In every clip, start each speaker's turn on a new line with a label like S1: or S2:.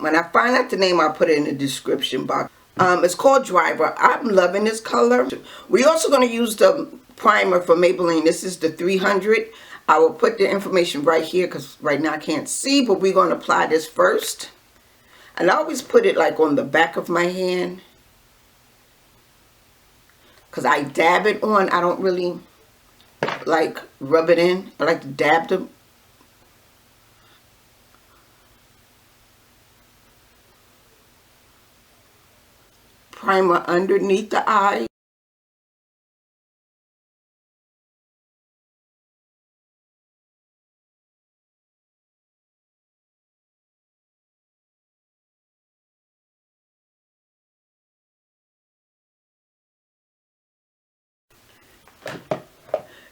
S1: When I find out the name, I'll put it in the description box. It's called Driver. I'm loving this color. We're also going to use the primer for Maybelline. This is the 300. I will put the information right here because right now I can't see, but we're going to apply this first. And I always put it like on the back of my hand because I dab it on. I don't really like rub it in. I like to dab the primer underneath the eye.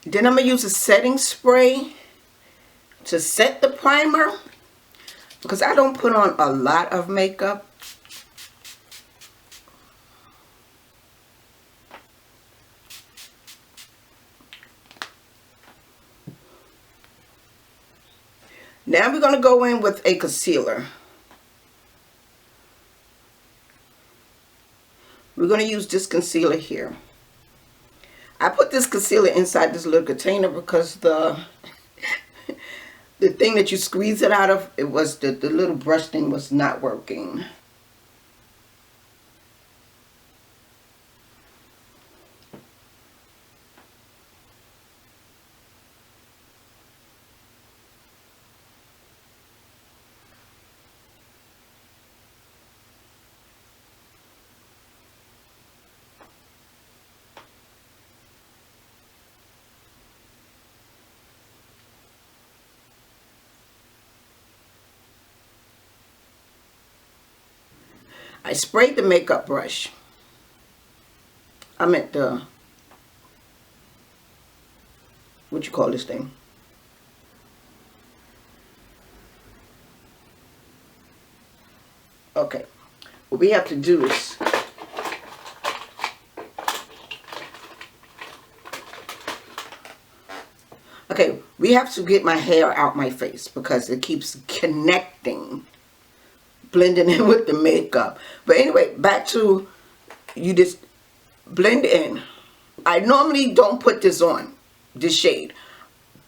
S1: Then I'm going to use a setting spray to set the primer because I don't put on a lot of makeup. Now we're going to go in with a concealer. We're going to use this concealer here. I put this concealer inside this little container because the thing that you squeeze it out of, it was the little brush thing was not working. I sprayed the makeup brush. I meant the, what you call this thing? Okay. What we have to do is we have to get my hair out my face because it keeps connecting, blending in with the makeup. But anyway, back to, you just blend in. I normally don't put this on, this shade,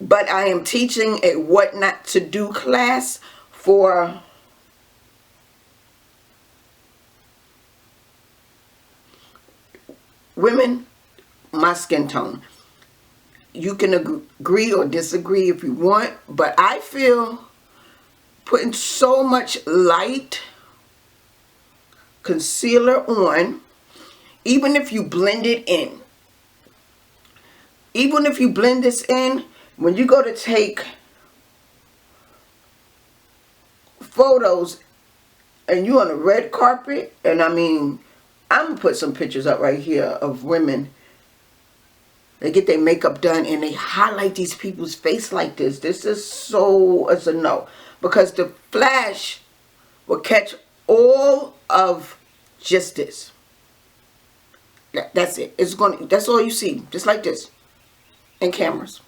S1: but I am teaching a what not to do class for women my skin tone. You can agree or disagree if you want, but I feel putting so much light concealer on, even if you blend it in, even if you blend this in, when you go to take photos and you on a red carpet, and I mean, I'm gonna put some pictures up right here of women. They get their makeup done and they highlight these people's face like this. This is so, it's a no. Because the flash will catch all of just this. That's it. It's going. That's all you see. Just like this. In cameras.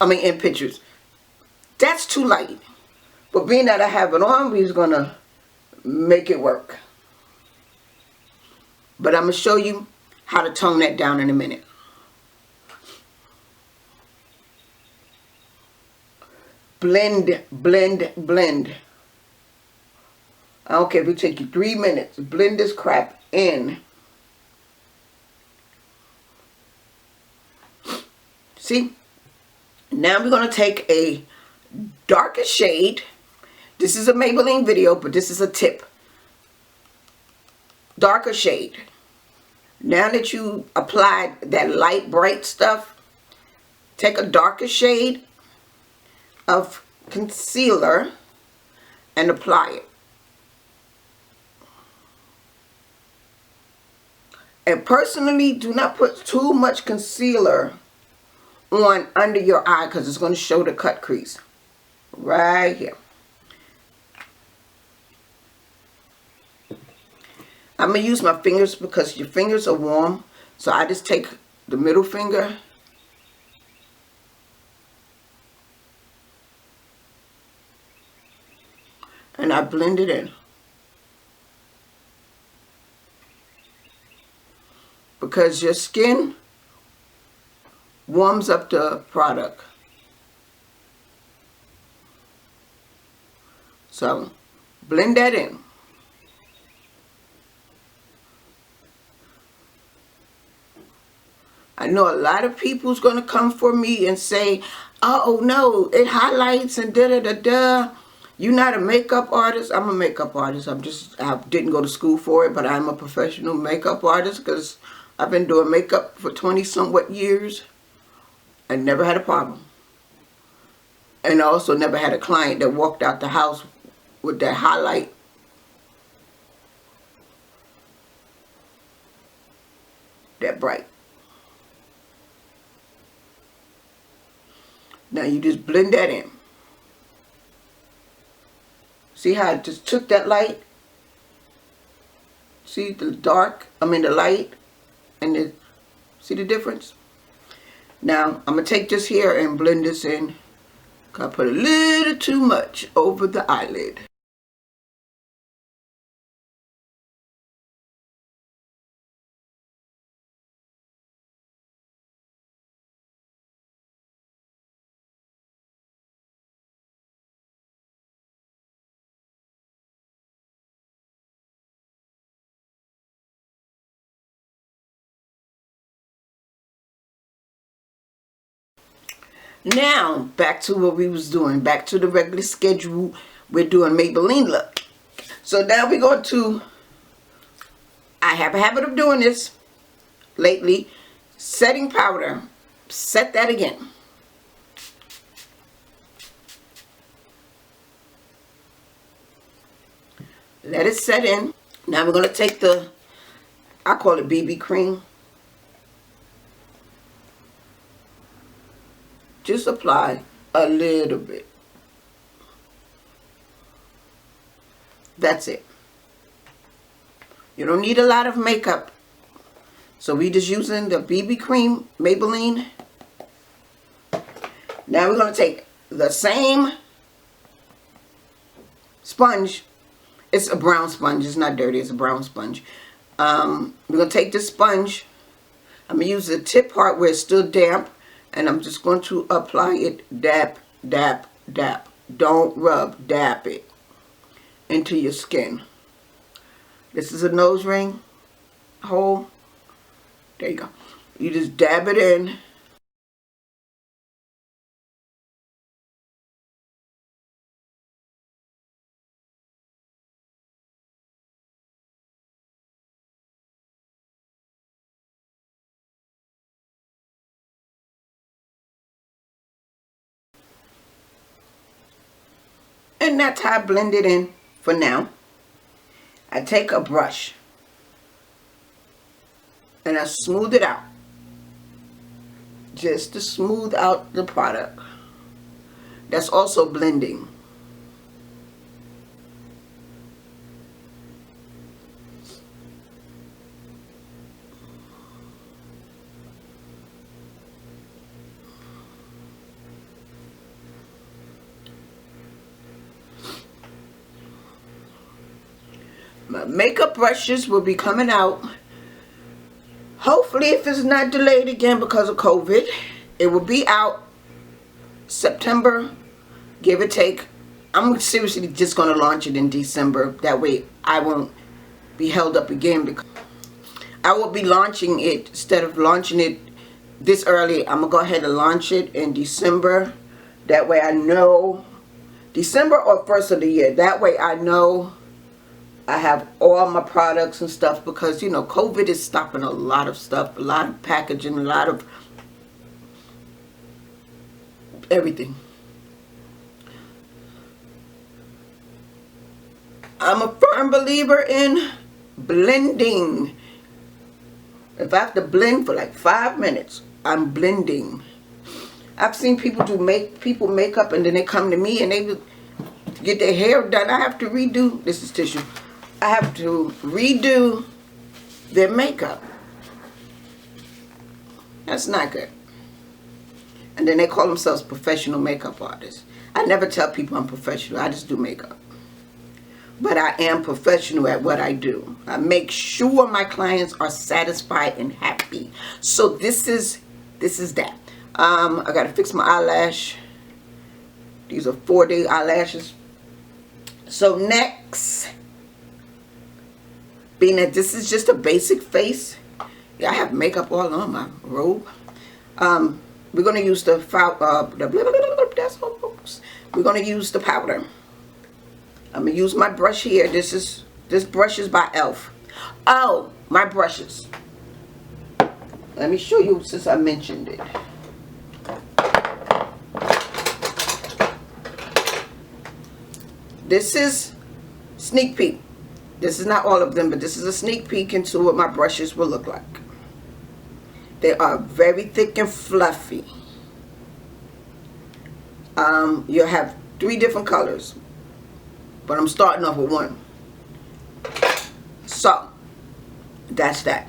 S1: I mean in pictures. That's too light. But being that I have it on, we're going to make it work. But I'm going to show you how to tone that down in a minute. Blend, blend, blend. Okay, it'll take you 3 minutes. Blend this crap in. See? Now we're going to take a darker shade. This is a Maybelline video, but this is a tip. Darker shade. Now that you applied that light, bright stuff, take a darker shade of concealer and apply it. And personally, do not put too much concealer on under your eye because it's going to show the cut crease. Right here. I'm going to use my fingers because your fingers are warm. So I just take the middle finger and I blend it in. Because your skin warms up the product. So blend that in. I know a lot of people's going to come for me and say, oh no, it highlights and da da da da. You're not a makeup artist. I'm a makeup artist. I didn't go to school for it, but I'm a professional makeup artist because I've been doing makeup for 20-somewhat years. I never had a problem. And I also never had a client that walked out the house with that highlight that bright. Now you just blend that in. See how I just took that light? See the the light? And see the difference? Now I'm going to take this here and blend this in. I put a little too much over the eyelid. Now, back to what we was doing. Back to the regular schedule. We're doing Maybelline look. So now we're going to, I have a habit of doing this lately. Setting powder. Set that again. Let it set in. Now we're going to take I call it BB cream. Just apply a little bit. That's it. You don't need a lot of makeup. So we just using the BB cream, Maybelline. Now we're going to take the same sponge. It's a brown sponge. It's not dirty. It's a brown sponge. We're going to take this sponge. I'm going to use the tip part where it's still damp. And I'm just going to apply it, dab, dab, dab. Don't rub, dab it into your skin. This is a nose ring hole. There you go. You just dab it in. And that's how I blend it in for now. I take a brush and I smooth it out. Just to smooth out the product. That's also blending. My makeup brushes will be coming out. Hopefully, if it's not delayed again because of COVID, it will be out September, give or take. I'm seriously just going to launch it in December. That way I won't be held up again. Because I will be launching it, instead of launching it this early, I'm going to go ahead and launch it in December. That way I know, December or first of the year. That way I know I have all my products and stuff, because you know COVID is stopping a lot of stuff, a lot of packaging, a lot of everything. I'm a firm believer in blending. If I have to blend for like 5 minutes, I'm blending. I've seen people do makeup and then they come to me and they get their hair done. I have to redo, this is tissue. I have to redo their makeup. That's not good. And then they call themselves professional makeup artists. I never tell people I'm professional. I just do makeup. but I am professional at what I do. I make sure my clients are satisfied and happy. So this is that. I gotta fix my eyelash. These are 4-day eyelashes. So next, being that this is just a basic face, yeah, I have makeup all on my robe. We're gonna use the we're gonna use the powder. I'm gonna use my brush here. This brush is by Elf. Oh, my brushes. Let me show you since I mentioned it. This is sneak peek. This is not all of them, but this is a sneak peek into what my brushes will look like. They are very thick and fluffy. You'll have 3 different colors, but I'm starting off with one. So that's that.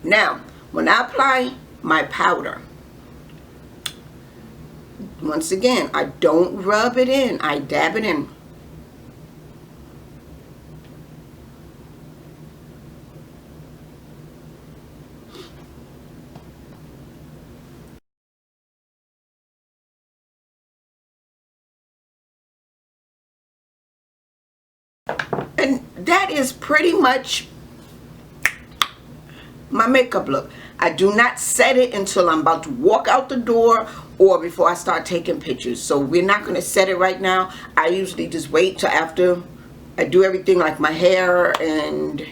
S1: Now when I apply my powder, once again, I don't rub it in, I dab it in. And that is pretty much my makeup look. I do not set it until I'm about to walk out the door or before I start taking pictures. So we're not going to set it right now. I usually just wait till after I do everything, like my hair and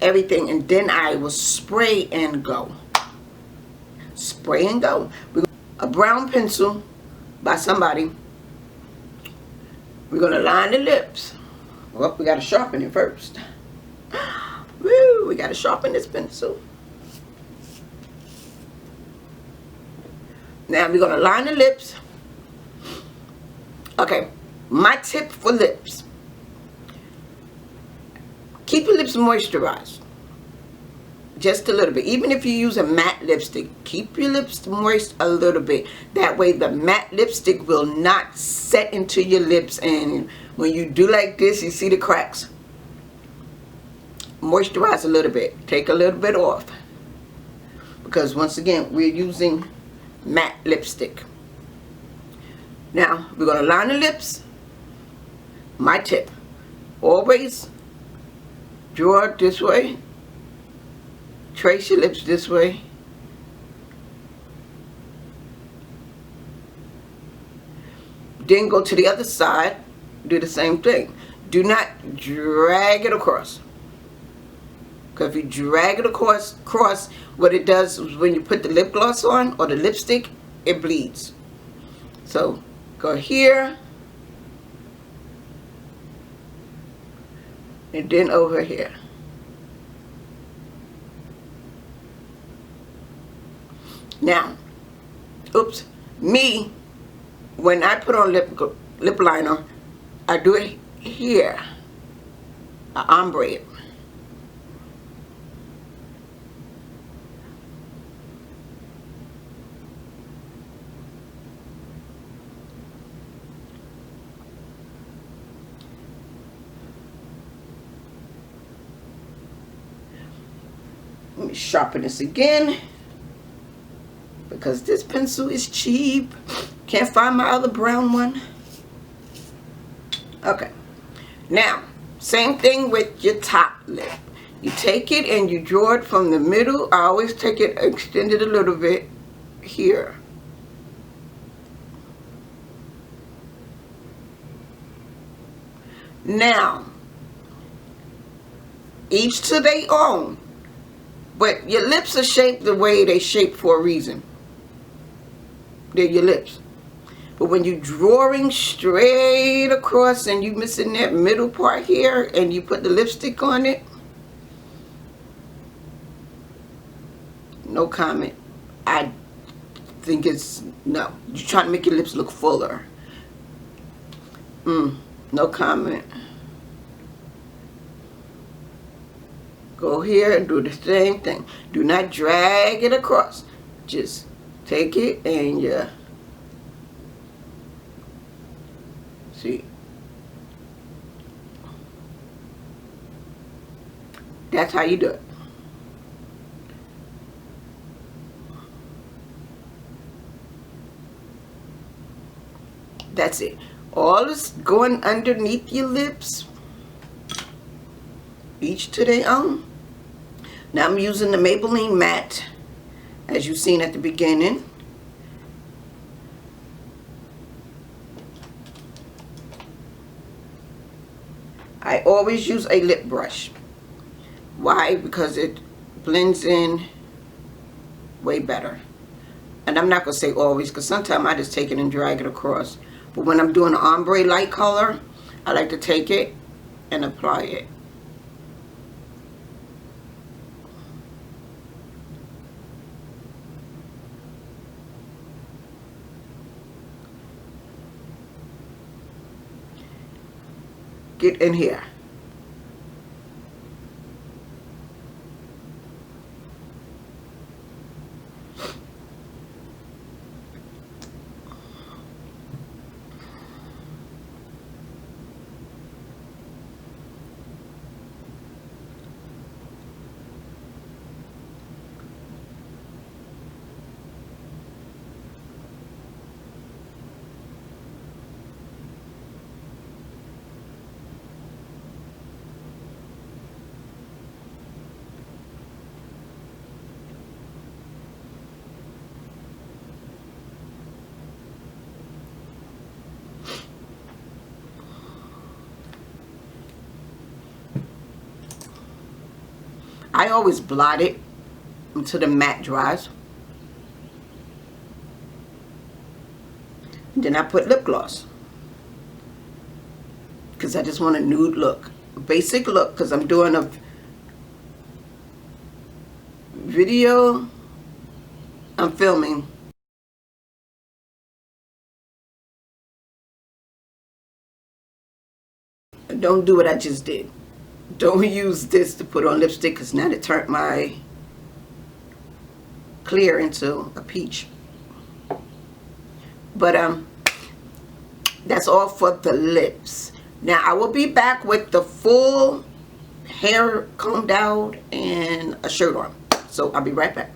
S1: everything, and then I will spray and go. Spray and go. A brown pencil by somebody. We're going to line the lips. Well, we got to sharpen it first. Woo, we got to sharpen this pencil. Now we're going to line the lips. Okay, my tip for lips. Keep your lips moisturized. Just a little bit. Even if you use a matte lipstick, keep your lips moist a little bit. That way the matte lipstick will not set into your lips, and when you do like this, you see the cracks. Moisturize a little bit. Take a little bit off. Because once again, we're using matte lipstick. Now, we're going to line the lips. My tip. Always draw it this way. Trace your lips this way. Then go to the other side. Do the same thing. Do not drag it across. Because if you drag it across, what it does is when you put the lip gloss on or the lipstick, it bleeds. So go here. And then over here. Now, oops, when I put on lip liner, I do it here. I ombre it. Let me sharpen this again, because this pencil is cheap. Can't find my other brown one. Okay, now same thing with your top lip. You take it and you draw it from the middle. I always take it, extend it a little bit here. Now, each to their own. But your lips are shaped the way they shape for a reason. They're your lips. But when you're drawing straight across and you missing that middle part here and you put the lipstick on it, no comment. I think it's, no. You're trying to make your lips look fuller. No comment. Go here and do the same thing. Do not drag it across. Just take it and you See, that's how you do it. That's it. All is going underneath your lips, each to their own. Now I'm using the Maybelline matte, as you've seen at the beginning. I always use a lip brush. Why? Because it blends in way better. And I'm not going to say always, because sometimes I just take it and drag it across. But when I'm doing an ombre light color, I like to take it and apply it. Get in here. I always blot it until the matte dries. And then I put lip gloss, because I just want a nude look, a basic look, because I'm doing a video. I'm filming. Don't do what I just did. Don't use this to put on lipstick, because now it turned my clear into a peach. But that's all for the lips. Now I will be back with the full hair combed out and a shirt on. So I'll be right back.